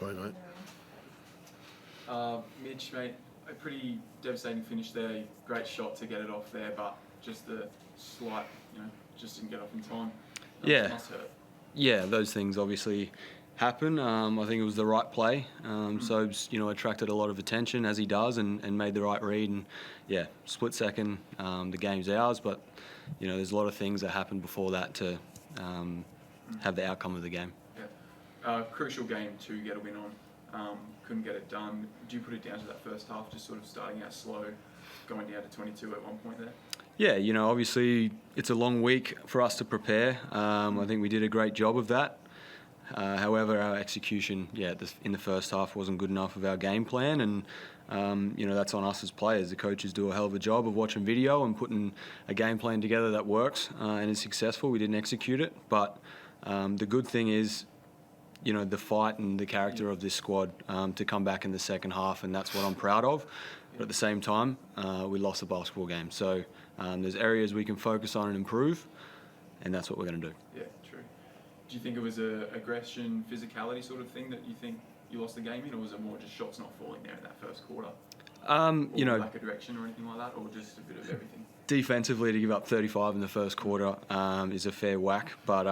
play, mate. Mitch, mate, a pretty devastating finish there. Great shot to get it off there, but just the slight, just didn't get off in time. Yeah. Must hurt. Yeah, those things obviously happen. I think it was the right play. So, attracted a lot of attention, as he does, and made the right read. And, yeah, split second, the game's ours. But, there's a lot of things that happened before that to have the outcome of the game. Yeah. Crucial game to get a win on. Couldn't get it done. Do you put it down to that first half, just sort of starting out slow, going down to 22 at one point there? Yeah, obviously it's a long week for us to prepare. I think we did a great job of that. However, our execution, in the first half wasn't good enough of our game plan, and that's on us as players. The coaches do a hell of a job of watching video and putting a game plan together that works and is successful. We didn't execute it, but the good thing is, the fight and the character of this squad to come back in the second half, and that's what I'm proud of. But at the same time, we lost the basketball game. So there's areas we can focus on and improve, and that's what we're going to do. Yeah, true. Do you think it was a aggression, physicality sort of thing that you think you lost the game in, or was it more just shots not falling there in that first quarter? Or lack of direction or anything like that, or just a bit of everything? Defensively, to give up 35 in the first quarter is a fair whack, but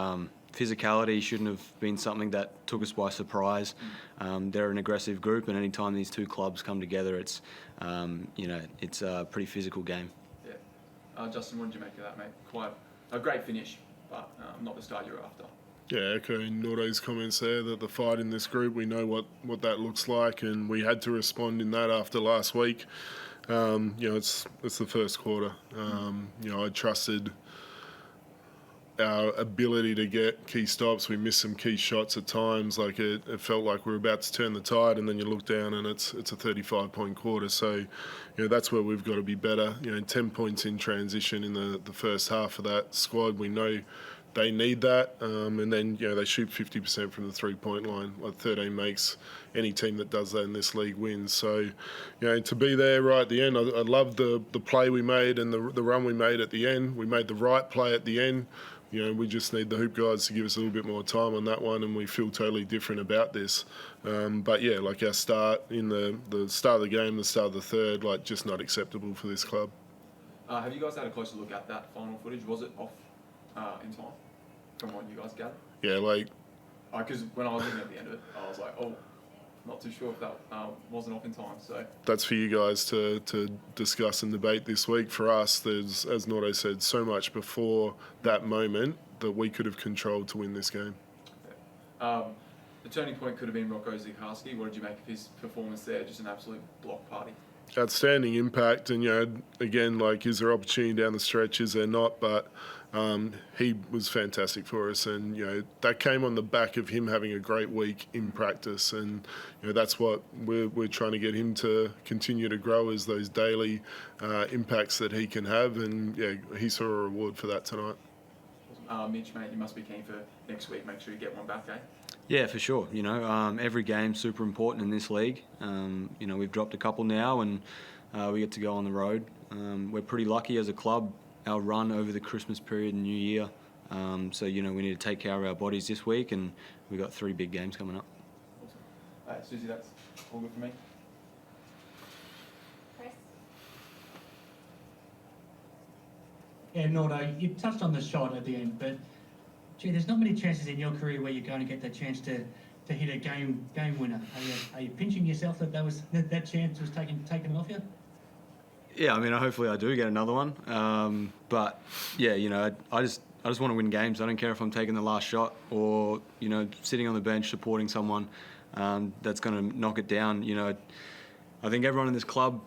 physicality shouldn't have been something that took us by surprise. They're an aggressive group, and anytime these two clubs come together, it's a pretty physical game. Yeah. Justin, what did you make of that, mate? Quite a great finish, but not the start you were after. Yeah, echoing Nordo's comments there, that the fight in this group, we know what that looks like, and we had to respond in that after last week. It's the first quarter. I trusted our ability to get key stops. We missed some key shots at times. Like it felt like we were about to turn the tide, and then you look down and it's a 35-point quarter. So, that's where we've got to be better. 10 points in transition in the first half of that squad. We know they need that, and then they shoot 50% from the 3-point line. Like 13 makes any team that does that in this league wins. So, to be there right at the end, I love the play we made and the run we made at the end. We made the right play at the end. We just need the hoop guys to give us a little bit more time on that one, and we feel totally different about this. But yeah, like our start in the start of the game, the start of the third, like just not acceptable for this club. Have you guys had a closer look at that final footage? Was it off in time from what you guys gathered? Yeah, because when I was looking at the end of it, I was like, not too sure if that wasn't off in time. So that's for you guys to discuss and debate this week. For us, there's, as Nordo said, so much before that moment that we could have controlled to win this game. Yeah. The turning point could have been Rocco Zikarski. What did you make of his performance there? Just an absolute block party. Outstanding impact, and again, is there opportunity down the stretch? Is there not? But he was fantastic for us, and that came on the back of him having a great week in practice, and that's what we're trying to get him to continue to grow, is those daily impacts that he can have, and he saw a reward for that tonight. Awesome. Mitch, mate, you must be keen for next week. Make sure you get one back, eh? Yeah, for sure. Every game's super important in this league. We've dropped a couple now, and we get to go on the road. We're pretty lucky as a club. Our run over the Christmas period and New Year. So, we need to take care of our bodies this week, and we've got 3 big games coming up. Awesome. All right, Susie, that's all good for me. Chris? Yeah, Nordo, you touched on the shot at the end, but, there's not many chances in your career where you're going to get that chance to hit a game winner. Are you pinching yourself that chance was taken off you? Yeah, hopefully I do get another one. But yeah, I just want to win games. I don't care if I'm taking the last shot or sitting on the bench supporting someone that's going to knock it down. I think everyone in this club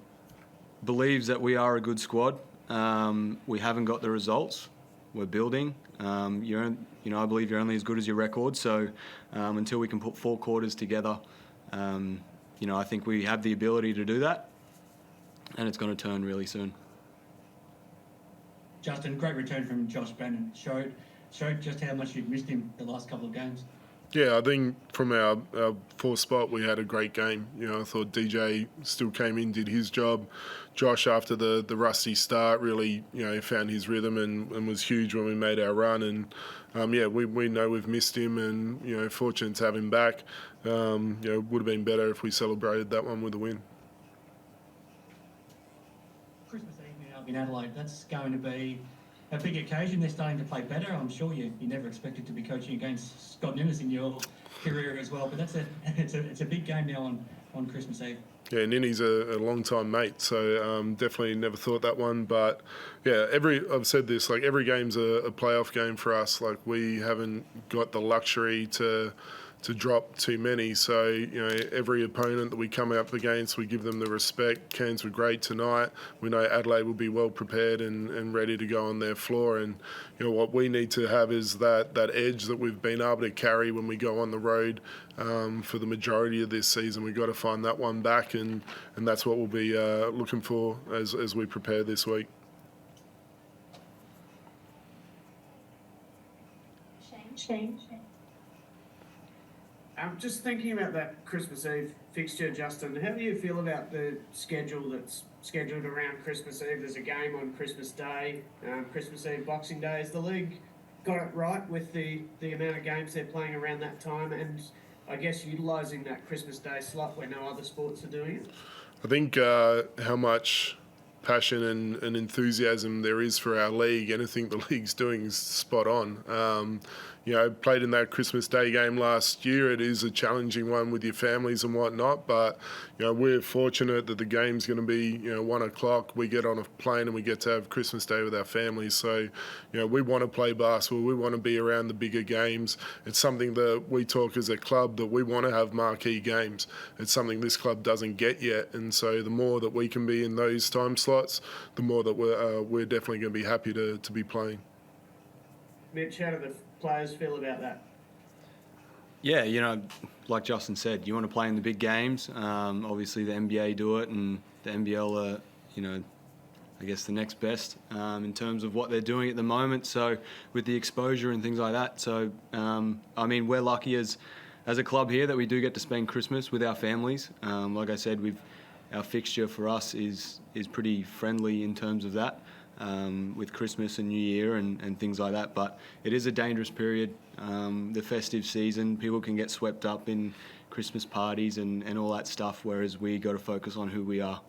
believes that we are a good squad. We haven't got the results. We're building. I believe you're only as good as your record. So until we can put 4 quarters together, I think we have the ability to do that. And it's going to turn really soon. Justin, great return from Josh Bannon. Showed just how much you've missed him the last couple of games. Yeah, I think from our 4th spot, we had a great game. I thought DJ still came in, did his job. Josh, after the rusty start, really, found his rhythm and was huge when we made our run. And we know we've missed him, and fortunate to have him back. It would have been better if we celebrated that one with a win. Christmas Eve now in Adelaide, that's going to be a big occasion. They're starting to play better. I'm sure you never expected to be coaching against Scott Nimmis in your career as well, but it's a big game now on Christmas Eve. Yeah, Ninny's a long-time mate, so definitely never thought that one. But yeah, I've said this, like every game's a playoff game for us. Like we haven't got the luxury to drop too many. So, every opponent that we come up against, we give them the respect. Cairns were great tonight. We know Adelaide will be well prepared and ready to go on their floor. And, what we need to have is that edge that we've been able to carry when we go on the road for the majority of this season. We've got to find that one back, and that's what we'll be looking for as we prepare this week. Shane. I'm just thinking about that Christmas Eve fixture, Justin. How do you feel about the schedule that's scheduled around Christmas Eve? There's a game on Christmas Day, Christmas Eve, Boxing Day. Has the league got it right with the amount of games they're playing around that time, and I guess utilising that Christmas Day slot where no other sports are doing it? I think how much passion and enthusiasm there is for our league, anything the league's doing is spot on. Played in that Christmas Day game last year. It is a challenging one with your families and whatnot, but we're fortunate that the game's going to be 1 o'clock. We get on a plane and we get to have Christmas Day with our families. So we want to play basketball. We want to be around the bigger games. It's something that we talk as a club that we want to have marquee games. It's something this club doesn't get yet, and so the more that we can be in those time slots, the more that we're definitely going to be happy to be playing. Mitch, how do the players feel about that? Yeah, like Justin said, you want to play in the big games. Obviously, the NBA do it, and the NBL are, I guess the next best in terms of what they're doing at the moment. So with the exposure and things like that. So, we're lucky as a club here that we do get to spend Christmas with our families. Like I said, our fixture for us is pretty friendly in terms of that. With Christmas and New Year and things like that. But it is a dangerous period, the festive season. People can get swept up in Christmas parties and all that stuff, whereas we got to focus on who we are.